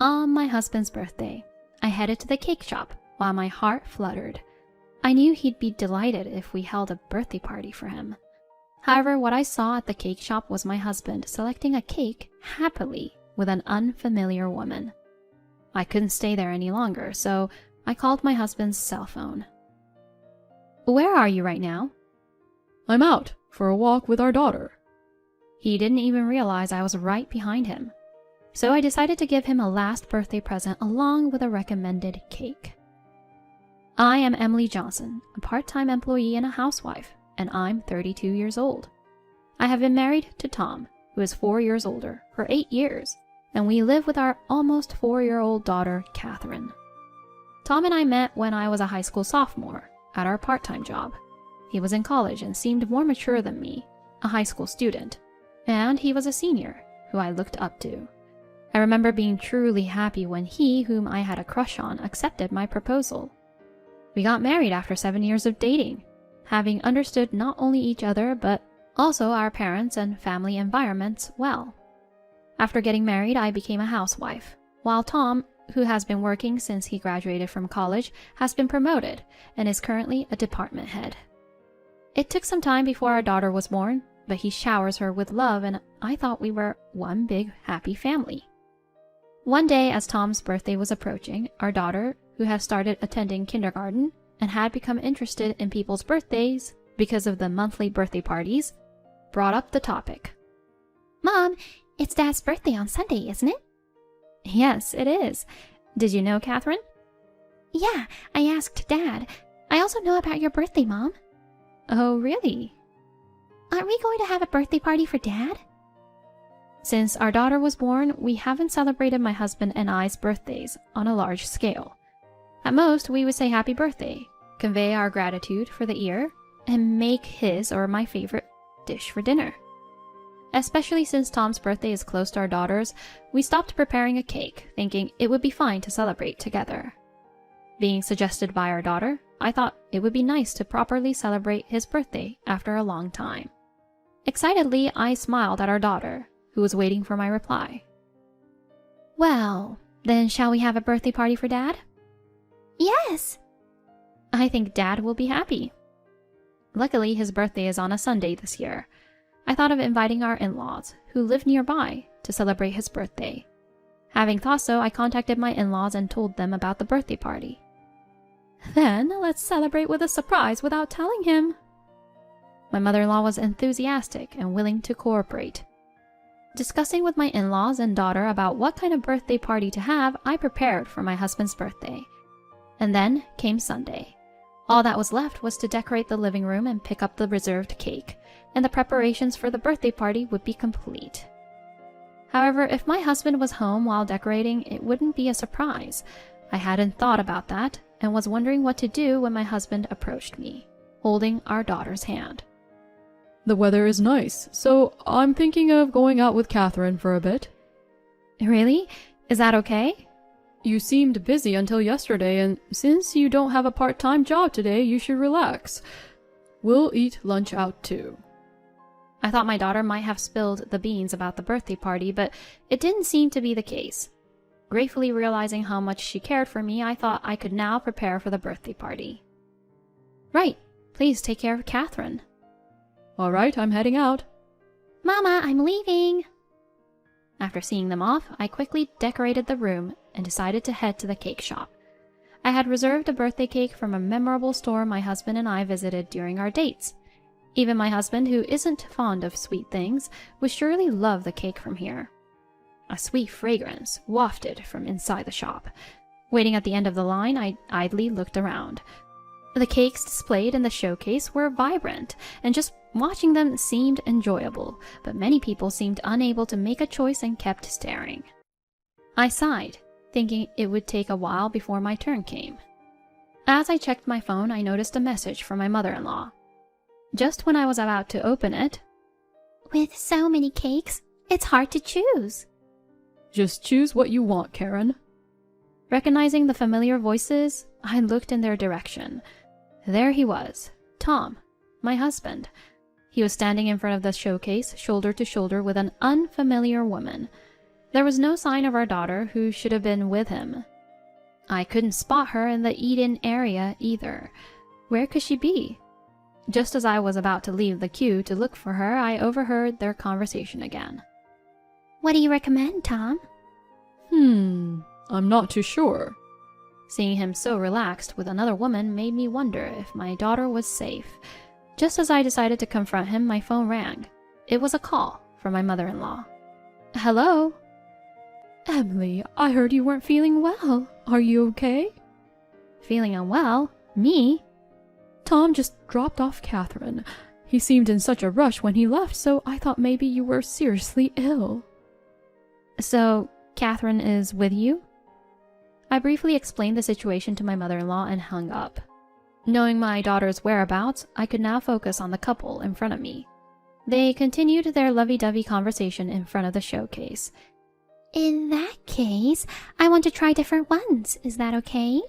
On my husband's birthday, I headed to the cake shop while my heart fluttered. I knew he'd be delighted if we held a birthday party for him. However, what I saw at the cake shop was my husband selecting a cake happily with an unfamiliar woman. I couldn't stay there any longer, so I called my husband's cell phone. "Where are you right now?" "I'm out for a walk with our daughter." He didn't even realize I was right behind him. So I decided to give him a last birthday present along with a recommended cake. I am Emily Johnson, a part-time employee and a housewife, and I'm 32 years old. I have been married to Tom, who is 4 years older, for 8 years, and we live with our almost 4-year-old daughter, Catherine. Tom and I met when I was a high school sophomore at our part-time job. He was in college and seemed more mature than me, a high school student, and he was a senior, who I looked up to. I remember being truly happy when he, whom I had a crush on, accepted my proposal. We got married after 7 years of dating, having understood not only each other but also our parents and family environments well. After getting married, I became a housewife, while Tom, who has been working since he graduated from college, has been promoted and is currently a department head. It took some time before our daughter was born, but he showers her with love, and I thought we were one big happy family. One day, as Tom's birthday was approaching, our daughter, who has started attending kindergarten and had become interested in people's birthdays because of the monthly birthday parties, brought up the topic. "Mom, it's Dad's birthday on Sunday, isn't it?" "Yes, it is. Did you know, Catherine?" "Yeah, I asked Dad. I also know about your birthday, Mom." "Oh, really?" "Aren't we going to have a birthday party for Dad?" Since our daughter was born, we haven't celebrated my husband and I's birthdays on a large scale. At most, we would say happy birthday, convey our gratitude for the year, and make his or my favorite dish for dinner. Especially since Tom's birthday is close to our daughter's, we stopped preparing a cake, thinking it would be fine to celebrate together. Being suggested by our daughter, I thought it would be nice to properly celebrate his birthday after a long time. Excitedly, I smiled at our daughter, who was waiting for my reply. "Well, then shall we have a birthday party for Dad?" "Yes." "I think Dad will be happy." Luckily, his birthday is on a Sunday this year. I thought of inviting our in-laws, who live nearby, to celebrate his birthday. Having thought so, I contacted my in-laws and told them about the birthday party. "Then let's celebrate with a surprise without telling him." My mother-in-law was enthusiastic and willing to cooperate. Discussing with my in-laws and daughter about what kind of birthday party to have, I prepared for my husband's birthday. And then came Sunday. All that was left was to decorate the living room and pick up the reserved cake, and the preparations for the birthday party would be complete. However, if my husband was home while decorating, it wouldn't be a surprise. I hadn't thought about that and was wondering what to do when my husband approached me, holding our daughter's hand. "The weather is nice, so I'm thinking of going out with Catherine for a bit." "Really? Is that okay?" "You seemed busy until yesterday, and since you don't have a part-time job today, you should relax. We'll eat lunch out too." I thought my daughter might have spilled the beans about the birthday party, but it didn't seem to be the case. Gratefully realizing how much she cared for me, I thought I could now prepare for the birthday party. "Right, please take care of Catherine." "All right, I'm heading out." "Mama, I'm leaving." After seeing them off, I quickly decorated the room and decided to head to the cake shop. I had reserved a birthday cake from a memorable store my husband and I visited during our dates. Even my husband, who isn't fond of sweet things, would surely love the cake from here. A sweet fragrance wafted from inside the shop. Waiting at the end of the line, I idly looked around. The cakes displayed in the showcase were vibrant, and just watching them seemed enjoyable, but many people seemed unable to make a choice and kept staring. I sighed, thinking it would take a while before my turn came. As I checked my phone, I noticed a message from my mother-in-law. Just when I was about to open it, "With so many cakes, it's hard to choose." "Just choose what you want, Karen." Recognizing the familiar voices, I looked in their direction. There he was, Tom, my husband. He was standing in front of the showcase, shoulder to shoulder with an unfamiliar woman. There was no sign of our daughter, who should have been with him. I couldn't spot her in the Eden area either. Where could she be? Just as I was about to leave the queue to look for her, I overheard their conversation again. What do you recommend, Tom? I'm not too sure. Seeing him so relaxed with another woman made me wonder if my daughter was safe. Just as I decided to confront him, my phone rang. It was a call from my mother-in-law. Hello? Emily, I heard you weren't feeling well. Are you okay? Feeling unwell? Me? Tom just dropped off Catherine. He seemed in such a rush when he left, so I thought maybe you were seriously ill. So, Catherine is with you? I briefly explained the situation to my mother-in-law and hung up. Knowing my daughter's whereabouts, I could now focus on the couple in front of me. They continued their lovey-dovey conversation in front of the showcase. In that case, I want to try different ones. Is that okay?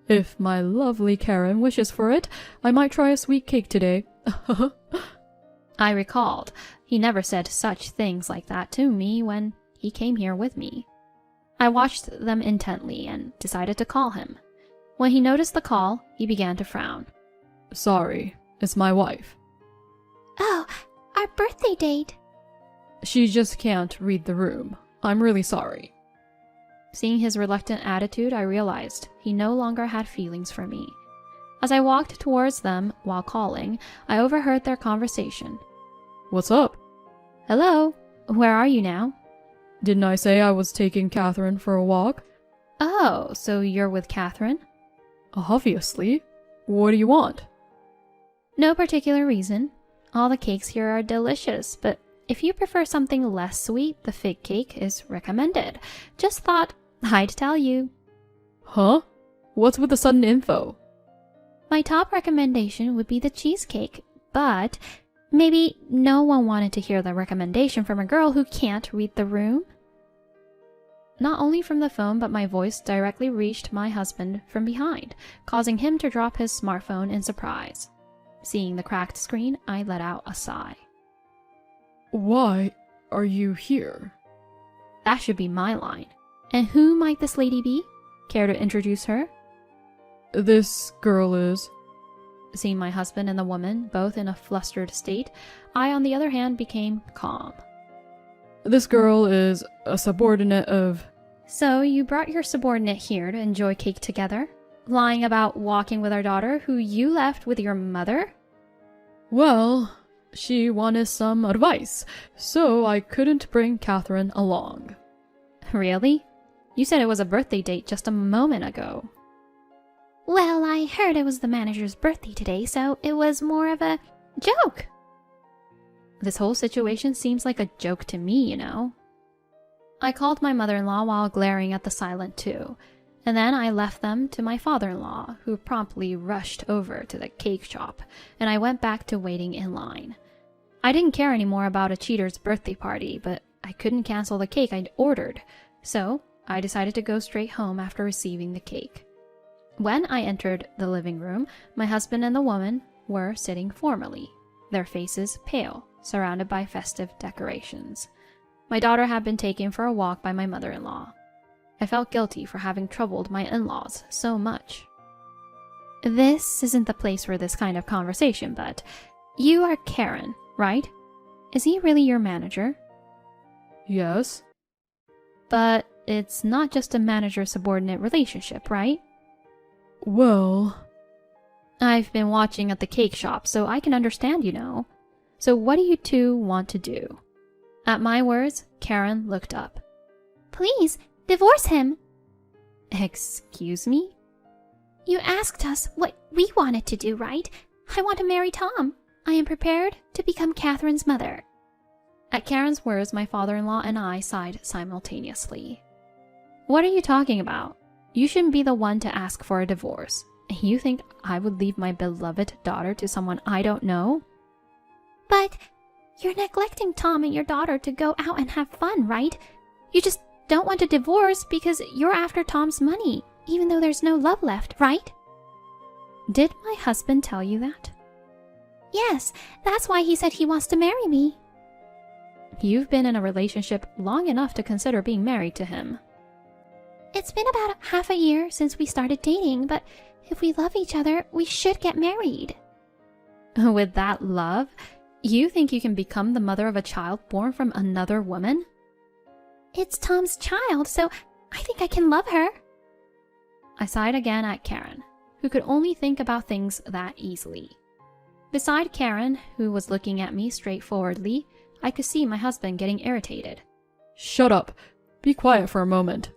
If my lovely Karen wishes for it, I might try a sweet cake today. I recalled. He never said such things like that to me when he came here with me. I watched them intently and decided to call him. When he noticed the call, he began to frown. Sorry, it's my wife. Oh, our birthday date. She just can't read the room. I'm really sorry. Seeing his reluctant attitude, I realized he no longer had feelings for me. As I walked towards them while calling, I overheard their conversation. What's up? Hello? Where are you now? Didn't I say I was taking Catherine for a walk? Oh, so you're with Catherine? Obviously. What do you want? No particular reason. All the cakes here are delicious, but if you prefer something less sweet, the fig cake is recommended. Just thought I'd tell you. Huh? What's with the sudden info? My top recommendation would be the cheesecake, but maybe no one wanted to hear the recommendation from a girl who can't read the room? Not only from the phone, but my voice directly reached my husband from behind, causing him to drop his smartphone in surprise. Seeing the cracked screen, I let out a sigh. Why are you here? That should be my line. And who might this lady be? Care to introduce her? This girl is... Seeing my husband and the woman both in a flustered state, I, on the other hand, became calm. This girl is a subordinate of... So you brought your subordinate here to enjoy cake together? Lying about walking with our daughter, who you left with your mother? Well, she wanted some advice, so I couldn't bring Catherine along. Really? You said it was a birthday date just a moment ago. Well, I heard it was the manager's birthday today, so it was more of a joke. This whole situation seems like a joke to me, you know. I called my mother-in-law while glaring at the silent two, and then I left them to my father-in-law, who promptly rushed over to the cake shop, and I went back to waiting in line. I didn't care anymore about a cheater's birthday party, but I couldn't cancel the cake I'd ordered, so I decided to go straight home after receiving the cake. When I entered the living room, my husband and the woman were sitting formally, their faces pale, surrounded by festive decorations. My daughter had been taken for a walk by my mother-in-law. I felt guilty for having troubled my in-laws so much. This isn't the place for this kind of conversation, but you are Karen, right? Is he really your manager? Yes. But it's not just a manager-subordinate relationship, right? Well... I've been watching at the cake shop, so I can understand, you know. So what do you two want to do? At my words, Karen looked up. Please, divorce him. Excuse me? You asked us what we wanted to do, right? I want to marry Tom. I am prepared to become Catherine's mother. At Karen's words, my father-in-law and I sighed simultaneously. What are you talking about? You shouldn't be the one to ask for a divorce. You think I would leave my beloved daughter to someone I don't know? But you're neglecting Tom and your daughter to go out and have fun, right? You just don't want a divorce because you're after Tom's money, even though there's no love left, right? Did my husband tell you that? Yes, that's why he said he wants to marry me. You've been in a relationship long enough to consider being married to him. It's been about half a year since we started dating, but if we love each other, we should get married. With that love, you think you can become the mother of a child born from another woman? It's Tom's child, so I think I can love her. I sighed again at Karen, who could only think about things that easily. Beside Karen, who was looking at me straightforwardly, I could see my husband getting irritated. Shut up. Be quiet for a moment.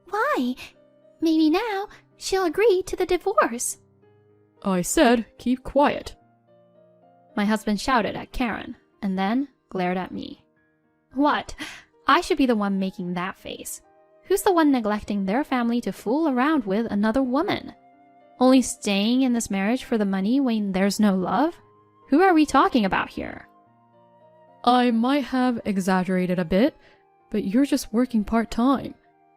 Why? Maybe now she'll agree to the divorce. I said keep quiet. My husband shouted at Karen, and then glared at me. What? I should be the one making that face. Who's the one neglecting their family to fool around with another woman? Only staying in this marriage for the money when there's no love? Who are we talking about here? I might have exaggerated a bit, but you're just working part-time.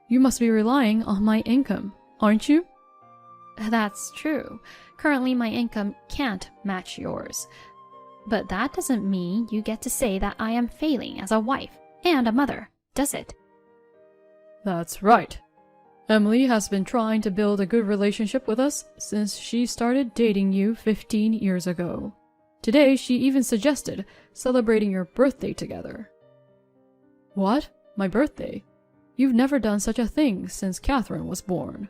You must be relying on my income, aren't you? That's true. Currently, my income can't match yours. But that doesn't mean you get to say that I am failing as a wife and a mother, does it? That's right. Emily has been trying to build a good relationship with us since she started dating you 15 years ago. Today, she even suggested celebrating your birthday together. What? My birthday? You've never done such a thing since Catherine was born.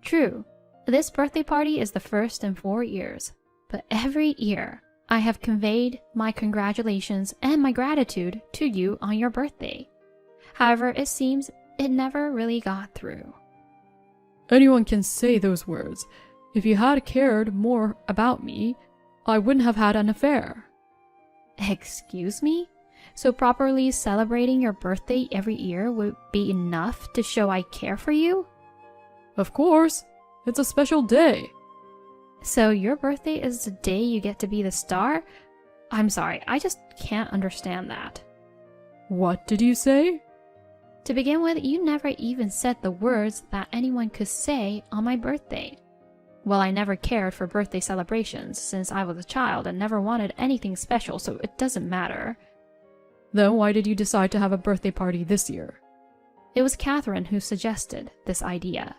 True. This birthday party is the first in 4 years. But every year, I have conveyed my congratulations and my gratitude to you on your birthday. However, it seems it never really got through. Anyone can say those words. If you had cared more about me, I wouldn't have had an affair. Excuse me? So properly celebrating your birthday every year would be enough to show I care for you? Of course. It's a special day. So your birthday is the day you get to be the star? I'm sorry, I just can't understand that. What did you say? To begin with, you never even said the words that anyone could say on my birthday. Well, I never cared for birthday celebrations since I was a child and never wanted anything special, so it doesn't matter. Then why did you decide to have a birthday party this year? It was Catherine who suggested this idea.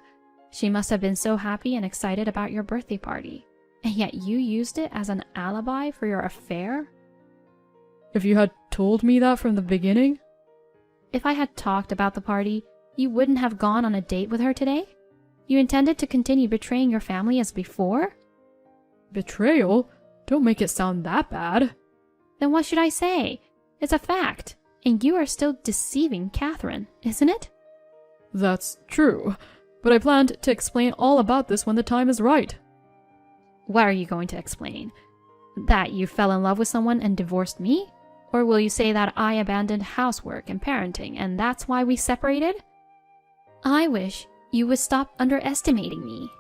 She must have been so happy and excited about your birthday party. And yet you used it as an alibi for your affair? If you had told me that from the beginning? If I had talked about the party, you wouldn't have gone on a date with her today? You intended to continue betraying your family as before? Betrayal? Don't make it sound that bad. Then what should I say? It's a fact. And you are still deceiving Catherine, isn't it? That's true. But I planned to explain all about this when the time is right. What are you going to explain? That you fell in love with someone and divorced me? Or will you say that I abandoned housework and parenting and that's why we separated? I wish you would stop underestimating me.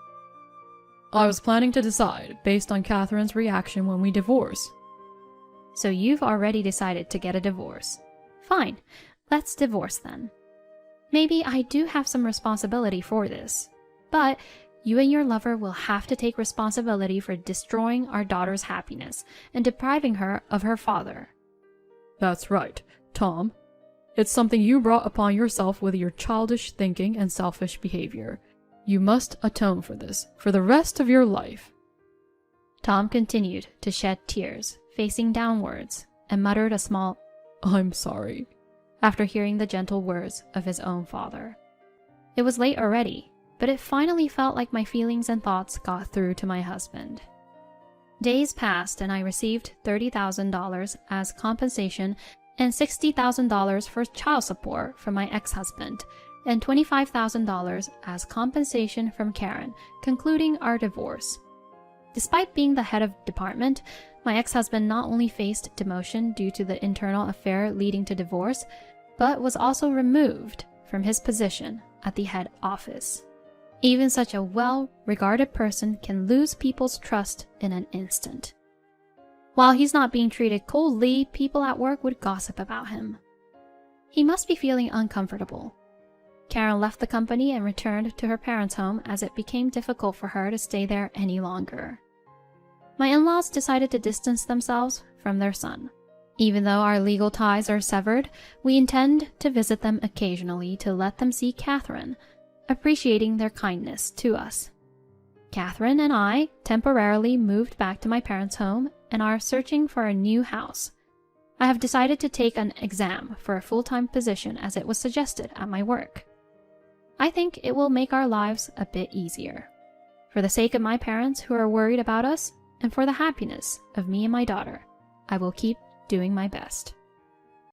I was planning to decide based on Catherine's reaction when we divorce. So you've already decided to get a divorce. Fine, let's divorce then. Maybe I do have some responsibility for this, but you and your lover will have to take responsibility for destroying our daughter's happiness and depriving her of her father. That's right, Tom. It's something you brought upon yourself with your childish thinking and selfish behavior. You must atone for this for the rest of your life. Tom continued to shed tears, facing downwards, and muttered a small, "I'm sorry," after hearing the gentle words of his own father. It was late already, but it finally felt like my feelings and thoughts got through to my husband. Days passed and I received $30,000 as compensation and $60,000 for child support from my ex-husband and $25,000 as compensation from Karen, concluding our divorce. Despite being the head of department, my ex-husband not only faced demotion due to the internal affair leading to divorce, but was also removed from his position at the head office. Even such a well-regarded person can lose people's trust in an instant. While he's not being treated coldly, people at work would gossip about him. He must be feeling uncomfortable. Karen left the company and returned to her parents' home as it became difficult for her to stay there any longer. My in-laws decided to distance themselves from their son, Even though our legal ties are severed, we intend to visit them occasionally to let them see Catherine, appreciating their kindness to us. Catherine and I temporarily moved back to my parents' home and are searching for a new house. I have decided to take an exam for a full-time position as it was suggested at my work. I think it will make our lives a bit easier. For the sake of my parents who are worried about us, and for the happiness of me and my daughter, I will keep doing my best.